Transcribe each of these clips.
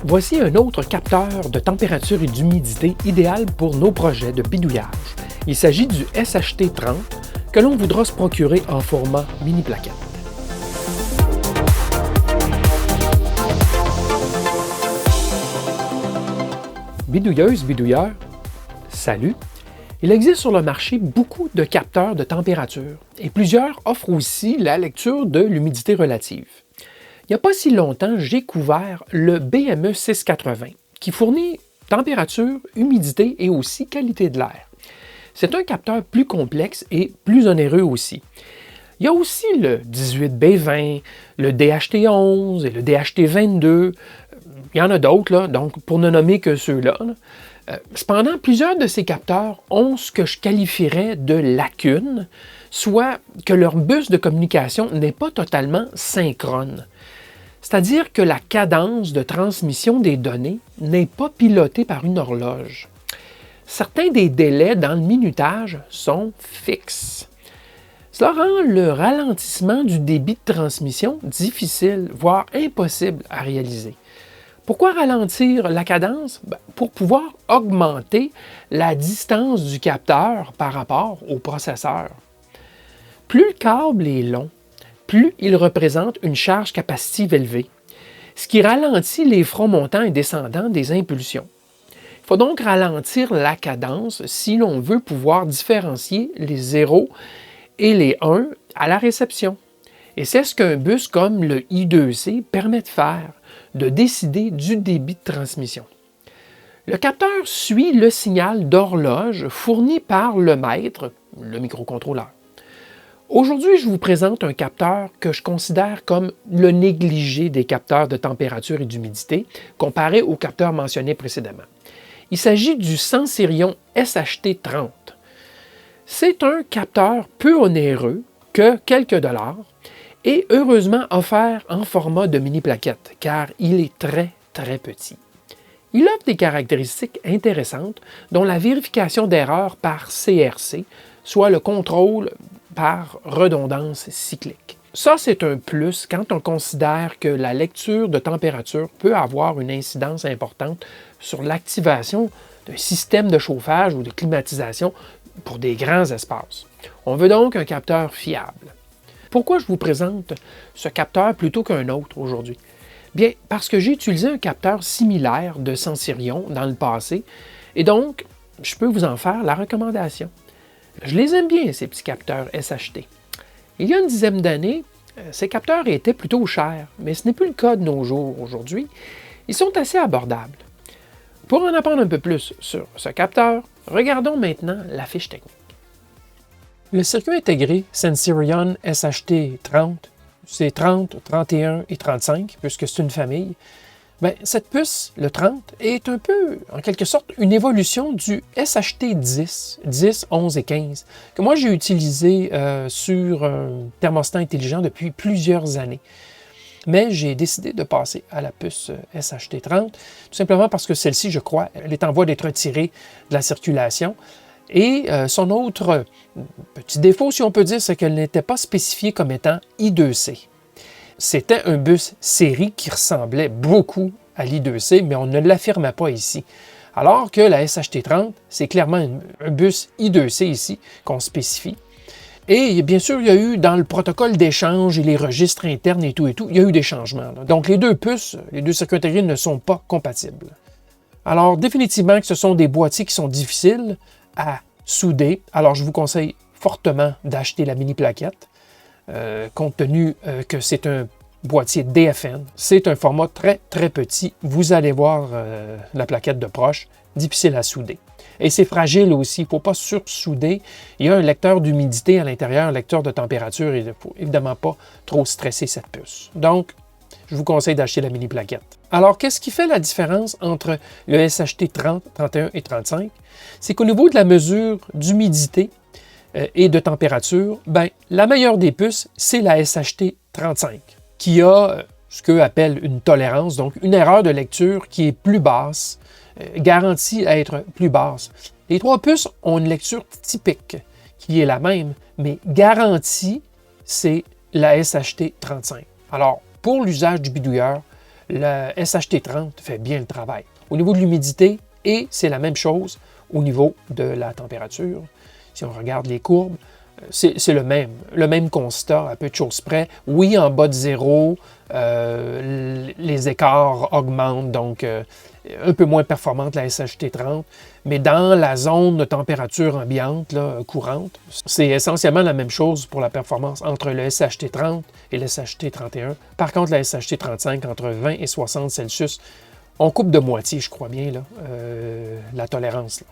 Voici un autre capteur de température et d'humidité idéal pour nos projets de bidouillage. Il s'agit du SHT30 que l'on voudra se procurer en format mini plaquette. Bidouilleuse, bidouilleur, salut! Il existe sur le marché beaucoup de capteurs de température et plusieurs offrent aussi la lecture de l'humidité relative. Il n'y a pas si longtemps, j'ai couvert le BME 680 qui fournit température, humidité et aussi qualité de l'air. C'est un capteur plus complexe et plus onéreux aussi. Il y a aussi le 18B20, le DHT11 et le DHT22. Il y en a d'autres, là, donc pour ne nommer que ceux-là. Cependant, plusieurs de ces capteurs ont ce que je qualifierais de lacunes, soit que leur bus de communication n'est pas totalement synchrone. C'est-à-dire que la cadence de transmission des données n'est pas pilotée par une horloge. Certains des délais dans le minutage sont fixes. Cela rend le ralentissement du débit de transmission difficile, voire impossible à réaliser. Pourquoi ralentir la cadence? Pour pouvoir augmenter la distance du capteur par rapport au processeur. Plus le câble est long, plus il représente une charge capacitive élevée, ce qui ralentit les fronts montants et descendants des impulsions. Il faut donc ralentir la cadence si l'on veut pouvoir différencier les 0 et les 1 à la réception. Et c'est ce qu'un bus comme le I2C permet de faire, de décider du débit de transmission. Le capteur suit le signal d'horloge fourni par le maître, le microcontrôleur. Aujourd'hui, je vous présente un capteur que je considère comme le négligé des capteurs de température et d'humidité comparé aux capteurs mentionnés précédemment. Il s'agit du Sensirion SHT30. C'est un capteur peu onéreux que quelques dollars et heureusement offert en format de mini plaquette car il est très petit. Il offre des caractéristiques intéressantes dont la vérification d'erreurs par CRC, soit le contrôle par redondance cyclique. Ça, c'est un plus quand on considère que la lecture de température peut avoir une incidence importante sur l'activation d'un système de chauffage ou de climatisation pour des grands espaces. On veut donc un capteur fiable. Pourquoi je vous présente ce capteur plutôt qu'un autre aujourd'hui? Bien, parce que j'ai utilisé un capteur similaire de Sensirion dans le passé et donc, je peux vous en faire la recommandation. Je les aime bien, ces petits capteurs SHT. Il y a une dizaine d'années, ces capteurs étaient plutôt chers, mais ce n'est plus le cas de nos jours aujourd'hui. Ils sont assez abordables. Pour en apprendre un peu plus sur ce capteur, regardons maintenant la fiche technique. Le circuit intégré Sensirion SHT30, c'est 30, 31 et 35, puisque c'est une famille. Cette puce, le 30, est un peu, en quelque sorte, une évolution du SHT10, 10, 11 et 15, que moi j'ai utilisé sur un thermostat intelligent depuis plusieurs années. Mais j'ai décidé de passer à la puce SHT30, tout simplement parce que celle-ci, je crois, elle est en voie d'être retirée de la circulation. Et son autre petit défaut, si on peut dire, c'est qu'elle n'était pas spécifiée comme étant I2C. C'était un bus série qui ressemblait beaucoup à l'I2C, mais on ne l'affirmait pas ici. Alors que la SHT30, c'est clairement un bus I2C ici qu'on spécifie. Et bien sûr, il y a eu dans le protocole d'échange et les registres internes et tout, il y a eu des changements. Donc les deux puces, les deux circuits intégrés ne sont pas compatibles. Alors définitivement que ce sont des boîtiers qui sont difficiles à souder. Alors je vous conseille fortement d'acheter la mini plaquette. Compte tenu que c'est un boîtier DFN, c'est un format très petit. Vous allez voir la plaquette de proche, difficile à souder. Et c'est fragile aussi, il ne faut pas sursouder. Il y a un lecteur d'humidité à l'intérieur, un lecteur de température, et il ne faut évidemment pas trop stresser cette puce. Donc, je vous conseille d'acheter la mini plaquette. Alors, qu'est-ce qui fait la différence entre le SHT 30, 31 et 35? C'est qu'au niveau de la mesure d'humidité, et de température, la meilleure des puces, c'est la SHT 35, qui a ce qu'eux appellent une tolérance, donc une erreur de lecture qui est plus basse, garantie à être plus basse. Les trois puces ont une lecture typique, qui est la même, mais garantie, c'est la SHT 35. Alors, pour l'usage du bidouilleur, le SHT30 fait bien le travail. Au niveau de l'humidité, et c'est la même chose au niveau de la température. Si on regarde les courbes, c'est le même constat, à peu de choses près. Oui, en bas de zéro, les écarts augmentent, donc un peu moins performante la SHT30, mais dans la zone de température ambiante, là, courante, c'est essentiellement la même chose pour la performance entre le SHT30 et le SHT31. Par contre, la SHT35, entre 20 et 60 Celsius, on coupe de moitié, je crois bien, là, la tolérance. Là.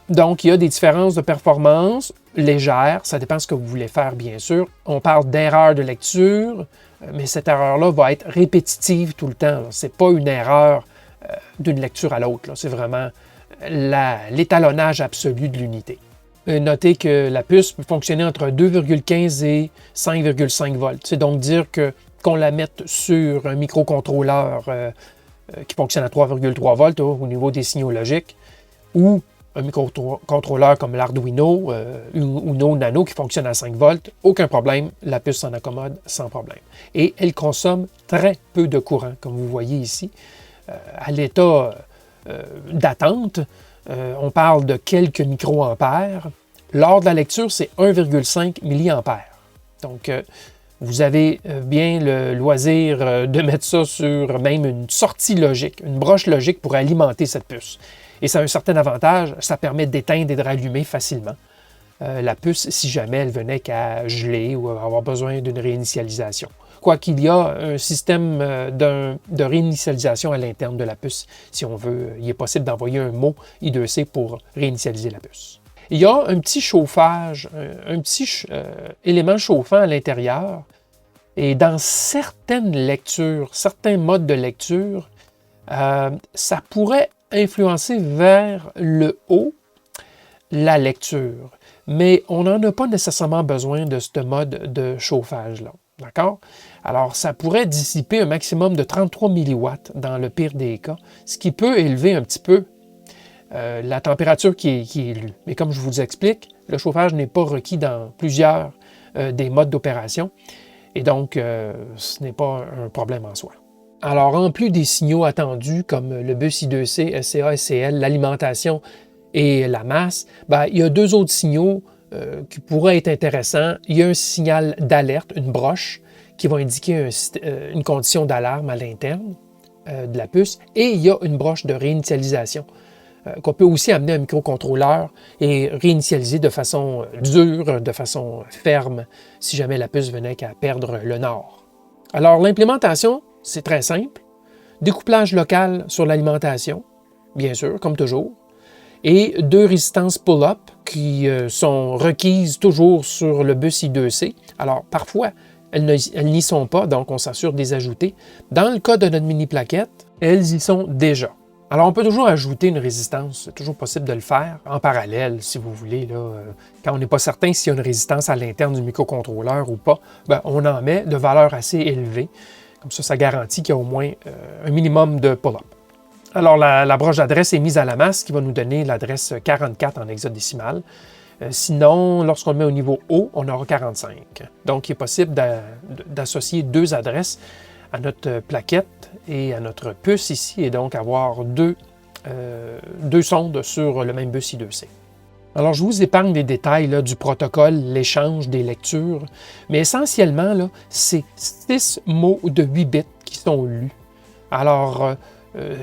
Donc, il y a des différences de performance légères, ça dépend de ce que vous voulez faire, bien sûr. On parle d'erreur de lecture, mais cette erreur-là va être répétitive tout le temps. Ce n'est pas une erreur d'une lecture à l'autre, c'est vraiment l'étalonnage absolu de l'unité. Notez que la puce peut fonctionner entre 2,15 et 5,5 volts. C'est donc dire qu'on la mette sur un microcontrôleur qui fonctionne à 3,3 volts au niveau des signaux logiques, ou un microcontrôleur comme l'Arduino Uno Nano qui fonctionne à 5 volts, aucun problème, la puce s'en accommode sans problème. Et elle consomme très peu de courant, comme vous voyez ici. À l'état d'attente, on parle de quelques microampères. Lors de la lecture, c'est 1,5 milliampères. Donc, vous avez bien le loisir de mettre ça sur même une sortie logique, une broche logique pour alimenter cette puce. Et ça a un certain avantage, ça permet d'éteindre et de rallumer facilement la puce si jamais elle venait qu'à geler ou avoir besoin d'une réinitialisation. Quoiqu'il y a un système de réinitialisation à l'interne de la puce, si on veut, il est possible d'envoyer un mot I2C pour réinitialiser la puce. Il y a un petit chauffage, un petit élément chauffant à l'intérieur, et dans certaines lectures, certains modes de lecture, ça pourrait influencer vers le haut la lecture, mais on n'en a pas nécessairement besoin de ce mode de chauffage-là. D'accord? Alors, ça pourrait dissiper un maximum de 33 milliwatts dans le pire des cas, ce qui peut élever un petit peu la température qui est lue. Mais comme je vous explique, le chauffage n'est pas requis dans plusieurs des modes d'opération, et donc ce n'est pas un problème en soi. Alors, en plus des signaux attendus comme le bus I2C, SCA, SCL, l'alimentation et la masse, il y a deux autres signaux qui pourraient être intéressants. Il y a un signal d'alerte, une broche, qui va indiquer une condition d'alarme à l'interne de la puce, et il y a une broche de réinitialisation qu'on peut aussi amener à un microcontrôleur et réinitialiser de façon dure, de façon ferme, si jamais la puce venait qu'à perdre le nord. Alors, l'implémentation, c'est très simple. Découplage local sur l'alimentation, bien sûr, comme toujours, et deux résistances pull-up qui sont requises toujours sur le bus I2C. Alors, parfois, elles n'y sont pas, donc on s'assure de les ajouter. Dans le cas de notre mini-plaquette, elles y sont déjà. Alors, on peut toujours ajouter une résistance, c'est toujours possible de le faire en parallèle, si vous voulez. Là, quand on n'est pas certain s'il y a une résistance à l'interne du microcontrôleur ou pas, on en met de valeur assez élevée. Comme ça garantit qu'il y a au moins un minimum de pull-up. Alors, la broche d'adresse est mise à la masse, qui va nous donner l'adresse 44 en hexadécimal. Sinon, lorsqu'on le met au niveau haut, on aura 45. Donc, il est possible d'associer deux adresses à notre plaquette et à notre puce ici, et donc avoir deux sondes sur le même bus I2C. Alors, je vous épargne les détails là, du protocole, l'échange des lectures, mais essentiellement, là, c'est 6 mots de 8 bits qui sont lus. Alors,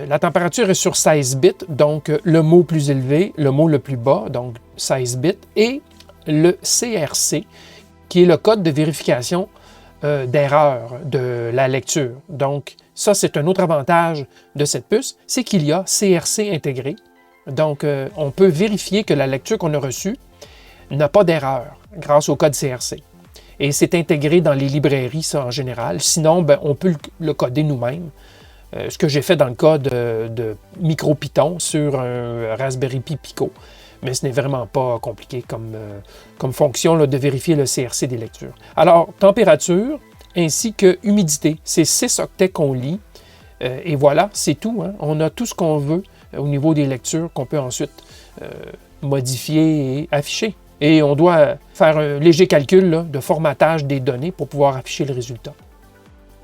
la température est sur 16 bits, donc le mot plus élevé, le mot le plus bas, donc 16 bits, et le CRC, qui est le code de vérification d'erreur de la lecture. Donc, ça, c'est un autre avantage de cette puce, c'est qu'il y a CRC intégré. Donc, on peut vérifier que la lecture qu'on a reçue n'a pas d'erreur grâce au code CRC. Et c'est intégré dans les librairies, ça, en général. Sinon, on peut le coder nous-mêmes. Ce que j'ai fait dans le cas de MicroPython sur un Raspberry Pi Pico. Mais ce n'est vraiment pas compliqué comme fonction là, de vérifier le CRC des lectures. Alors, température ainsi que humidité. C'est 6 octets qu'on lit. Et voilà, c'est tout. Hein? On a tout ce qu'on veut au niveau des lectures qu'on peut ensuite modifier et afficher. Et on doit faire un léger calcul là, de formatage des données pour pouvoir afficher le résultat.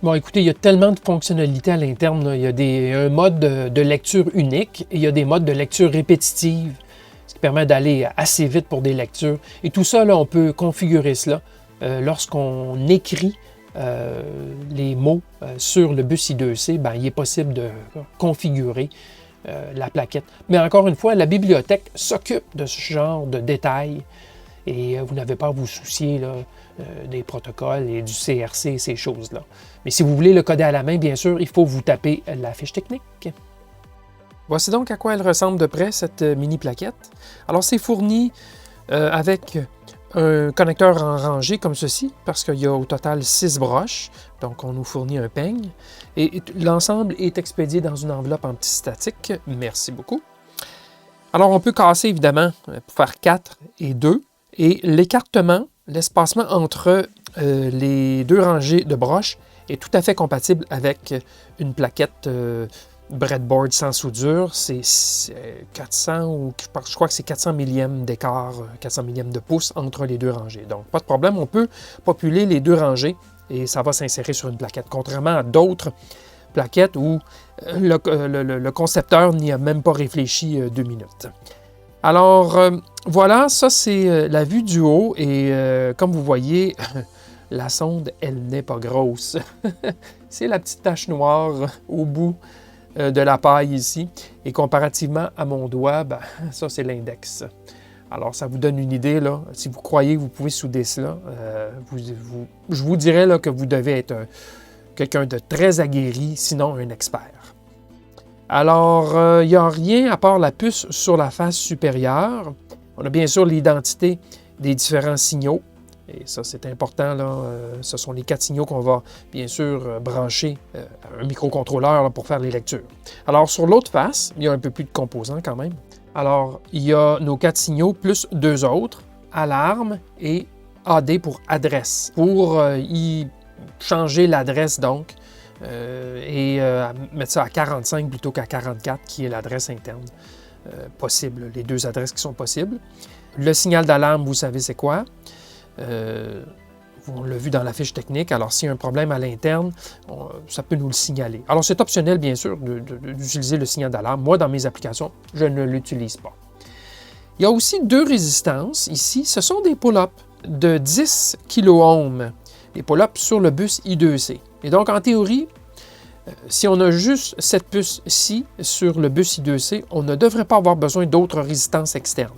Bon, écoutez, il y a tellement de fonctionnalités à l'interne. Là. Il y a un mode de lecture unique et il y a des modes de lecture répétitive, ce qui permet d'aller assez vite pour des lectures. Et tout ça, là, on peut configurer cela lorsqu'on écrit les mots sur le bus I2C. Ben, il est possible de configurer la plaquette. Mais encore une fois, la bibliothèque s'occupe de ce genre de détails et vous n'avez pas à vous soucier là, des protocoles et du CRC, ces choses-là. Mais si vous voulez le coder à la main, bien sûr, il faut vous taper la fiche technique. Voici donc à quoi elle ressemble de près, cette mini plaquette. Alors, c'est fourni avec un connecteur en rangée comme ceci, parce qu'il y a au total 6 broches. Donc, on nous fournit un peigne. Et l'ensemble est expédié dans une enveloppe antistatique. Merci beaucoup. Alors, on peut casser, évidemment, pour faire 4 et 2. Et l'écartement, l'espacement entre les deux rangées de broches est tout à fait compatible avec une plaquette breadboard sans soudure. C'est 400 ou je crois que c'est 400 millièmes d'écart, 400 millièmes de pouce entre les deux rangées. Donc, pas de problème, on peut populer les deux rangées et ça va s'insérer sur une plaquette. Contrairement à d'autres plaquettes où le concepteur n'y a même pas réfléchi 2 minutes. Alors, voilà, ça c'est la vue du haut et comme vous voyez, la sonde, elle n'est pas grosse. C'est la petite tache noire au bout de la paille ici. Et comparativement à mon doigt, ben, ça c'est l'index. Alors, ça vous donne une idée, là. Si vous croyez que vous pouvez souder cela, je vous dirais là, que vous devez être quelqu'un de très aguerri, sinon un expert. Alors, il n'y a rien à part la puce sur la face supérieure. On a bien sûr l'identité des différents signaux. Et ça, c'est important. Là. Ce sont les 4 signaux qu'on va, bien sûr, brancher à un microcontrôleur là, pour faire les lectures. Alors, sur l'autre face, il y a un peu plus de composants quand même. Alors, il y a nos 4 signaux plus 2 autres, alarme et AD pour adresse. Pour y changer l'adresse, donc, et mettre ça à 45 plutôt qu'à 44, qui est l'adresse interne possible, les 2 adresses qui sont possibles. Le signal d'alarme, vous savez c'est quoi? On l'a vu dans la fiche technique. Alors, s'il y a un problème à l'interne, ça peut nous le signaler. Alors, c'est optionnel, bien sûr, d'utiliser le signal d'alarme. Moi, dans mes applications, je ne l'utilise pas. Il y a aussi 2 résistances ici. Ce sont des pull-ups de 10 kΩ. Des pull-ups sur le bus I2C. Et donc, en théorie, si on a juste cette puce-ci sur le bus I2C, on ne devrait pas avoir besoin d'autres résistances externes.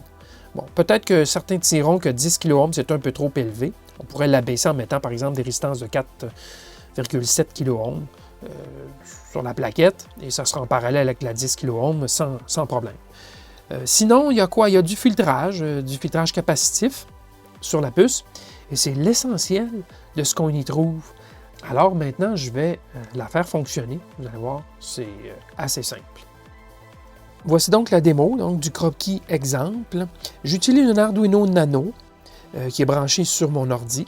Bon, peut-être que certains diront que 10 kΩ, c'est un peu trop élevé. On pourrait l'abaisser en mettant, par exemple, des résistances de 4,7 kΩ sur la plaquette, et ça sera en parallèle avec la 10 kΩ sans problème. Sinon, il y a quoi? Il y a du filtrage capacitif sur la puce, et c'est l'essentiel de ce qu'on y trouve. Alors maintenant, je vais la faire fonctionner. Vous allez voir, c'est assez simple. Voici donc la démo donc, du croquis exemple. J'utilise un Arduino Nano qui est branché sur mon ordi.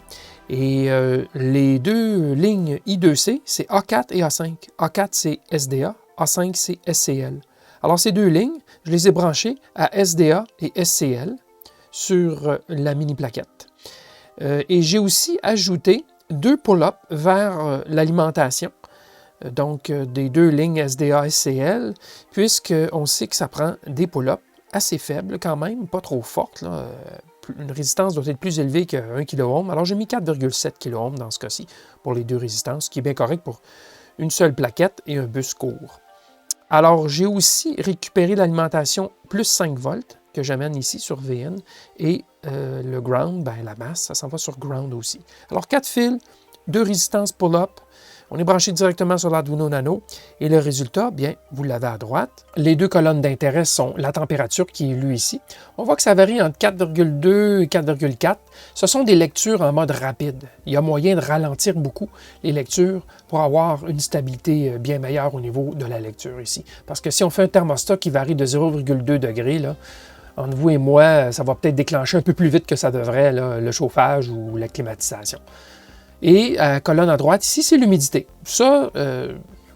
Et les 2 lignes I2C, c'est A4 et A5. A4, c'est SDA. A5, c'est SCL. Alors, ces 2 lignes, je les ai branchées à SDA et SCL sur la mini plaquette. Et j'ai aussi ajouté 2 pull-ups vers l'alimentation. Donc, des 2 lignes SDA-SCL, puisqu'on sait que ça prend des pull-ups assez faibles quand même, pas trop fortes. Là. Une résistance doit être plus élevée que 1 kΩ. Alors, j'ai mis 4,7 kΩ dans ce cas-ci pour les 2 résistances, ce qui est bien correct pour une seule plaquette et un bus court. Alors, j'ai aussi récupéré l'alimentation plus 5 volts que j'amène ici sur VN et le ground, ben, la masse, ça s'en va sur ground aussi. Alors, 4 fils, 2 résistances pull-up. On est branché directement sur l'Arduino Nano et le résultat, bien, vous l'avez à droite. Les 2 colonnes d'intérêt sont la température qui est lue ici. On voit que ça varie entre 4,2 et 4,4. Ce sont des lectures en mode rapide. Il y a moyen de ralentir beaucoup les lectures pour avoir une stabilité bien meilleure au niveau de la lecture ici. Parce que si on fait un thermostat qui varie de 0,2 degrés, là, entre vous et moi, ça va peut-être déclencher un peu plus vite que ça devrait, là, le chauffage ou la climatisation. Et à la colonne à droite, ici, c'est l'humidité. Ça,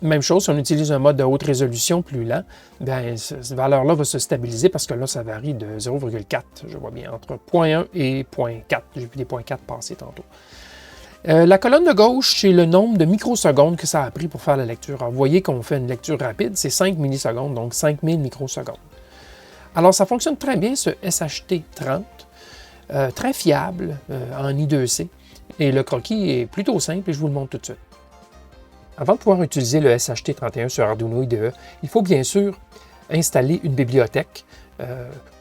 même chose, si on utilise un mode de haute résolution plus lent, bien, cette valeur-là va se stabiliser parce que là, ça varie de 0,4, je vois bien, entre 0,1 et 0,4. J'ai vu des 0,4 passer tantôt. La colonne de gauche, c'est le nombre de microsecondes que ça a pris pour faire la lecture. Alors, vous voyez qu'on fait une lecture rapide, c'est 5 millisecondes, donc 5000 microsecondes. Alors, ça fonctionne très bien, ce SHT-30, très fiable en I2C. Et le croquis est plutôt simple et je vous le montre tout de suite. Avant de pouvoir utiliser le SHT-31 sur Arduino IDE, il faut bien sûr installer une bibliothèque.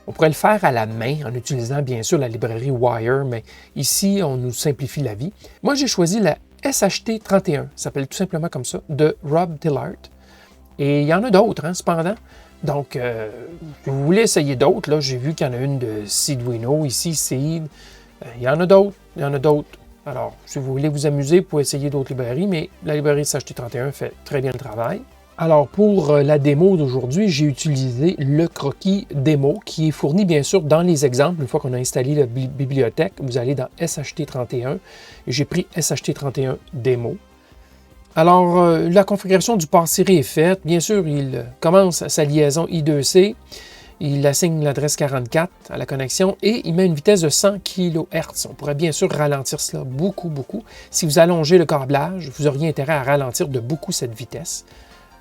On pourrait le faire à la main en utilisant bien sûr la librairie Wire, mais ici, on nous simplifie la vie. Moi, j'ai choisi la SHT-31, ça s'appelle tout simplement comme ça, de Rob Tillart. Et il y en a d'autres, hein, cependant. Donc, si vous voulez essayer d'autres, là, j'ai vu qu'il y en a une de Seeduino, ici, Seed. Il y en a d'autres, Alors, si vous voulez vous amuser, vous pouvez essayer d'autres librairies, mais la librairie SHT-31 fait très bien le travail. Alors, pour la démo d'aujourd'hui, j'ai utilisé le croquis démo qui est fourni, bien sûr, dans les exemples. Une fois qu'on a installé la bibliothèque, vous allez dans SHT-31 et j'ai pris SHT-31 démo. Alors, la configuration du port Siri est faite. Bien sûr, il commence sa liaison I2C. Il assigne l'adresse 44 à la connexion et il met une vitesse de 100 kHz. On pourrait bien sûr ralentir cela beaucoup. Si vous allongez le câblage, vous auriez intérêt à ralentir de beaucoup cette vitesse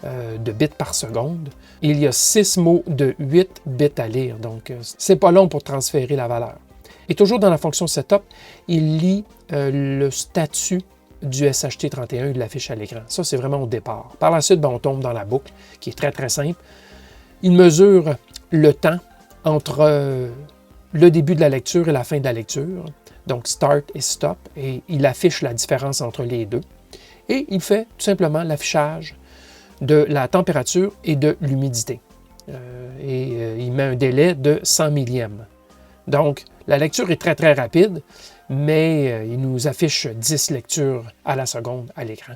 de bits par seconde. Il y a 6 mots de 8 bits à lire, donc c'est pas long pour transférer la valeur. Et toujours dans la fonction Setup, il lit le statut du SHT-31, il l'affiche à l'écran. Ça, c'est vraiment au départ. Par la suite, on tombe dans la boucle, qui est très simple. Il mesure le temps entre le début de la lecture et la fin de la lecture, donc Start et Stop, et il affiche la différence entre les deux. Et il fait tout simplement l'affichage de la température et de l'humidité. Il met un délai de 100 millièmes. Donc, la lecture est très rapide, mais il nous affiche 10 lectures à la seconde à l'écran.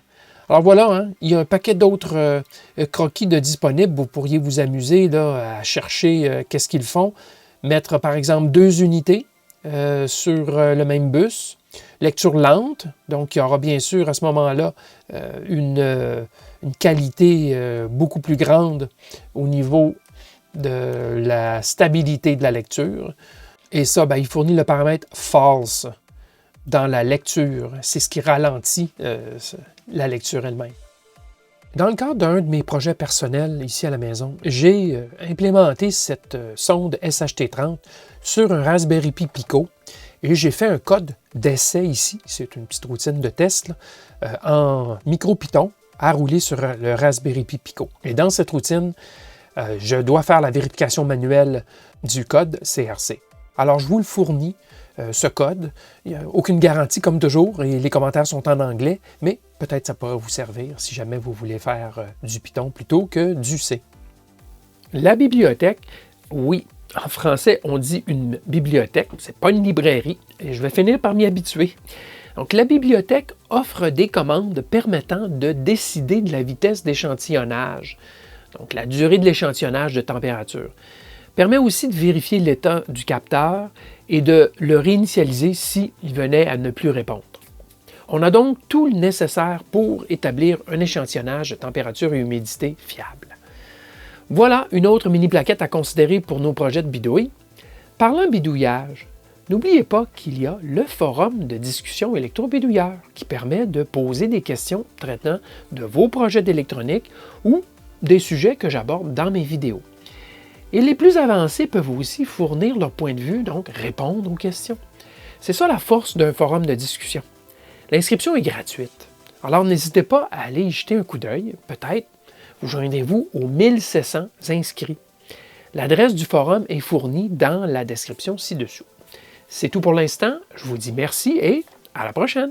Alors voilà, hein, il y a un paquet d'autres croquis de disponibles. Vous pourriez vous amuser là, à chercher qu'est-ce qu'ils font. Mettre par exemple 2 unités sur le même bus. Lecture lente, donc il y aura bien sûr à ce moment-là une qualité beaucoup plus grande au niveau de la stabilité de la lecture. Et ça, il fournit le paramètre false dans la lecture. C'est ce qui ralentit la lecture elle-même. Dans le cadre d'un de mes projets personnels ici à la maison, j'ai implémenté cette sonde SHT-30 sur un Raspberry Pi Pico et j'ai fait un code d'essai ici, c'est une petite routine de test, là, en MicroPython à rouler sur le Raspberry Pi Pico. Et dans cette routine, je dois faire la vérification manuelle du code CRC. Alors, je vous le fournis, ce code. Il n'y a aucune garantie, comme toujours, et les commentaires sont en anglais, mais peut-être ça pourra vous servir si jamais vous voulez faire du Python plutôt que du C. La bibliothèque, oui, en français, on dit une bibliothèque, c'est pas une librairie, et je vais finir par m'y habituer. Donc, la bibliothèque offre des commandes permettant de décider de la vitesse d'échantillonnage, donc la durée de l'échantillonnage de température. Permet aussi de vérifier l'état du capteur et de le réinitialiser s'il venait à ne plus répondre. On a donc tout le nécessaire pour établir un échantillonnage de température et humidité fiable. Voilà une autre mini plaquette à considérer pour nos projets de bidouille. Parlant bidouillage, n'oubliez pas qu'il y a le forum de discussion électro-bidouilleur qui permet de poser des questions traitant de vos projets d'électronique ou des sujets que j'aborde dans mes vidéos. Et les plus avancés peuvent aussi fournir leur point de vue, donc répondre aux questions. C'est ça la force d'un forum de discussion. L'inscription est gratuite. Alors n'hésitez pas à aller y jeter un coup d'œil. Peut-être vous joignez-vous aux 1700 inscrits. L'adresse du forum est fournie dans la description ci-dessous. C'est tout pour l'instant. Je vous dis merci et à la prochaine!